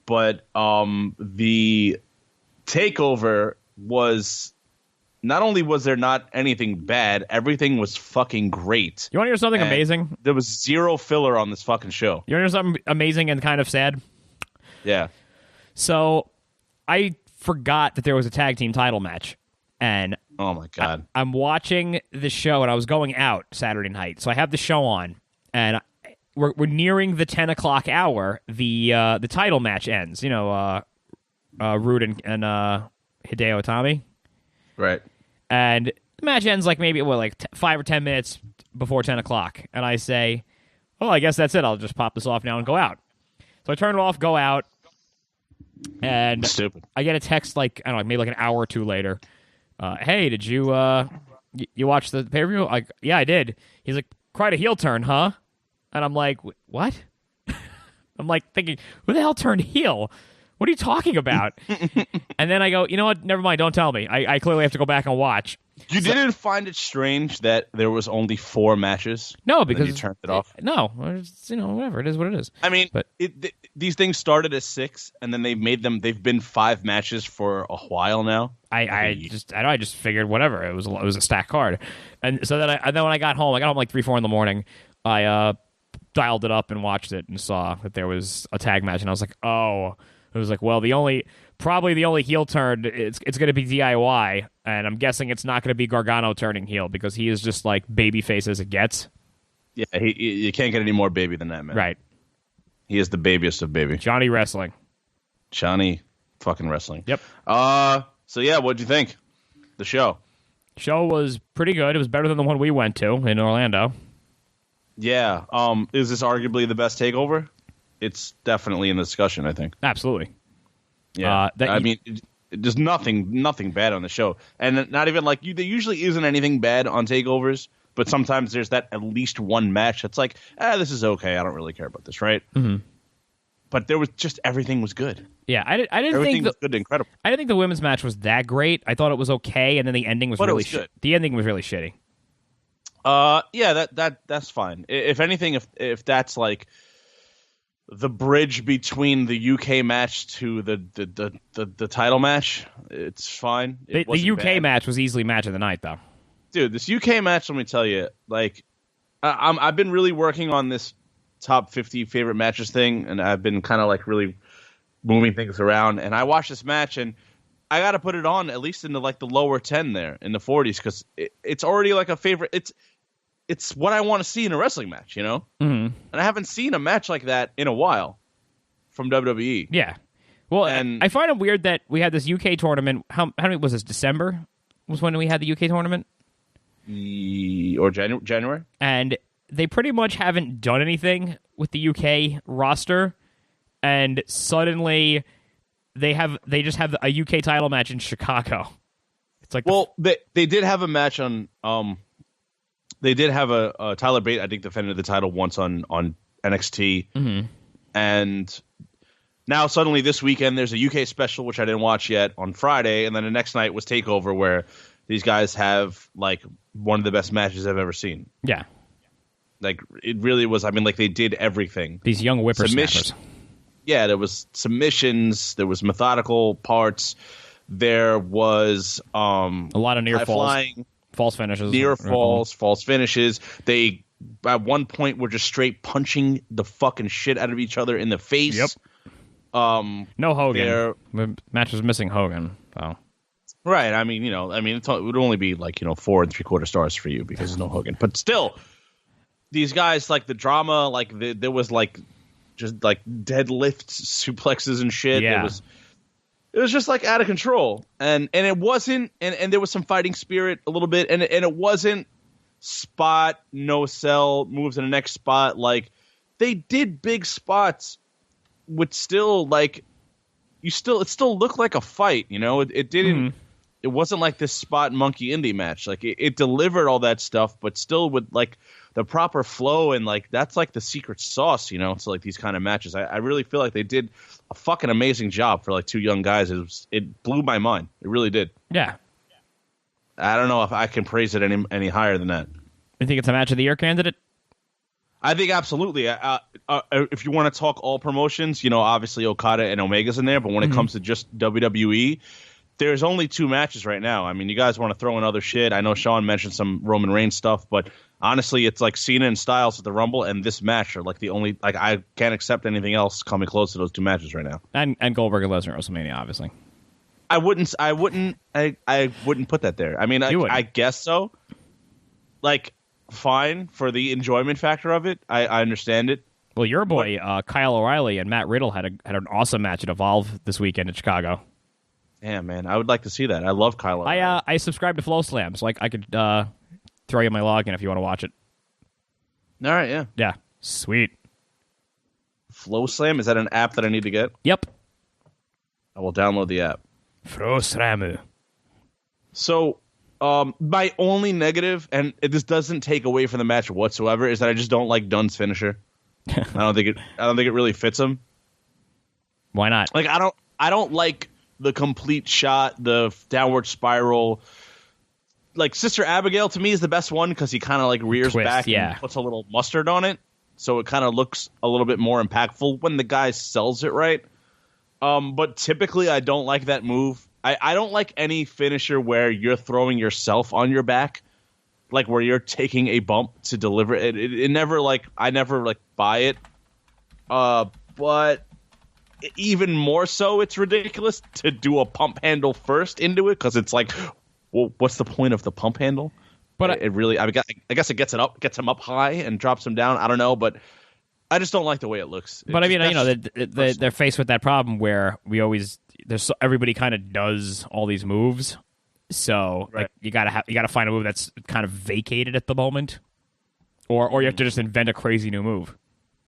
but the takeover was not only was there not anything bad, everything was fucking great. You want to hear something amazing? There was zero filler on this fucking show. You want to hear something amazing and kind of sad? Yeah. So I forgot that there was a tag team title match, and oh my god, I'm watching the show, and I was going out Saturday night, so I have the show on, and we're nearing the 10 o'clock hour. The title match ends. You know, Rude and Hideo Itami, right? And the match ends like maybe 5 or 10 minutes before 10 o'clock, and I say, "Oh, I guess that's it. I'll just pop this off now and go out." So I turn it off, go out, and stupid. I get a text like I don't know, maybe like an hour or two later. Hey, did you watch the pay-per-view? Like, yeah, I did. He's like, quite a heel turn, huh? And I'm like, what? I'm like thinking, who the hell turned heel? What are you talking about? And then I go, you know what? Never mind. Don't tell me. I clearly have to go back and watch. You didn't find it strange that there was only 4 matches? No, because you turned it off. No, it's, whatever. It is what it is. I mean, but these things started as 6, and then they've been 5 matches for a while now. I just figured whatever. It was a stacked card, and so then when I got home like 3-4 in the morning. I dialed it up and watched it and saw that there was a tag match, and I was like, oh. It was like, well, probably the only heel turn, it's going to be DIY, and I'm guessing it's not going to be Gargano turning heel because he is just like babyface as it gets. Yeah, you can't get any more baby than that, man. Right. He is the babiest of baby. Johnny Wrestling. Johnny fucking Wrestling. Yep. So yeah, what'd you think? The show. Show was pretty good. It was better than the one we went to in Orlando. Yeah. Is this arguably the best takeover? It's definitely in the discussion, I think. Absolutely. Yeah. There's nothing bad on the show. And not even like there usually isn't anything bad on takeovers, but sometimes there's that at least one match that's like, this is okay. I don't really care about this, right? Mm-hmm. But there was just everything was good. Yeah, I didn't everything think was good and incredible. I didn't think the women's match was that great. I thought it was okay, and then the ending was really good. The ending was really shitty. Yeah, that's fine. If anything, if that's like the bridge between the UK match to the title match, it's fine. The UK match was easily match of the night, though. Dude, this UK match, let me tell you, like, I've been really working on this top 50 favorite matches thing, and I've been kind of like really moving things around. And I watched this match, and I got to put it on at least into like the lower 10 there in the 40s because it's already like a favorite. It's what I want to see in a wrestling match, you know? Mm-hmm. And I haven't seen a match like that in a while from WWE. Yeah. Well, and I find it weird that we had this UK tournament. How many was this? December was when we had the UK tournament? Or January? And they pretty much haven't done anything with the UK roster. And suddenly they just have a UK title match in Chicago. It's like, well, they did have a match on they did have a Tyler Bate, I think, defended the title once on NXT. Mm-hmm. And now suddenly this weekend there's a UK special, which I didn't watch yet, on Friday. And then the next night was TakeOver, where these guys have like one of the best matches I've ever seen. Yeah. Like, it really was. I mean, like, they did everything. These young whippersnappers. Yeah, there was submissions. There was methodical parts. There was a lot of near falls. Flying. False finishes. Near falls, false finishes. They, at one point, were just straight punching the fucking shit out of each other in the face. Yep. No Hogan. The match was missing Hogan. So. Right. I mean, it would only be like, 4 3/4 stars for you because there's no Hogan. But still, these guys, like, the drama, like, there was, like, just, like, deadlifts, suplexes and shit. Yeah. It was just like out of control, and it wasn't, and there was some fighting spirit a little bit, and it wasn't spot no sell moves in the next spot. Like, they did big spots with still like it still looked like a fight. It didn't. Mm-hmm. It wasn't like this spot monkey indie match. Like it delivered all that stuff, but still with like the proper flow, and like that's like the secret sauce, to like these kind of matches. I really feel like they did a fucking amazing job for like two young guys. It blew my mind. It really did. Yeah. I don't know if I can praise it any higher than that. You think it's a match of the year candidate? I think absolutely. If you want to talk all promotions, obviously Okada and Omega's in there, but when it comes to just WWE, there's only 2 matches right now. I mean, you guys want to throw in other shit. I know Sean mentioned some Roman Reigns stuff, but honestly, it's like Cena and Styles at the Rumble, and this match are like the only. Like, I can't accept anything else coming close to those 2 matches right now. And Goldberg and Lesnar at WrestleMania, obviously. I wouldn't put that there. I mean, I guess so. Like, fine for the enjoyment factor of it. I understand it. Well, your boy Kyle O'Reilly and Matt Riddle had an awesome match at Evolve this weekend in Chicago. Yeah, man, I would like to see that. I love Kyle O'Reilly. I subscribe to Flow Slam, so I could throw you my login if you want to watch it. All right, yeah. Yeah, sweet. Flow Slam, is that an app that I need to get? Yep. I will download the app. Flow Slam. So, my only negative, and this doesn't take away from the match whatsoever, is that I just don't like Dunn's finisher. I don't think it really fits him. Why not? Like, I don't like the complete shot, the downward spiral. Like, Sister Abigail to me is the best one because he kind of like rears back and puts a little mustard on it, so it kind of looks a little bit more impactful when the guy sells it right. But typically I don't like that move. I don't like any finisher where you're throwing yourself on your back, like where you're taking a bump to deliver it. It never I never buy it. But even more so, it's ridiculous to do a pump handle first into it because it's like, well, what's the point of the pump handle? But it really, I guess it gets him up high and drops him down. I don't know, but I just don't like the way it looks. But I mean, they're faced with that problem where everybody kind of does all these moves, so right. you gotta find a move that's kind of vacated at the moment, or you have to just invent a crazy new move.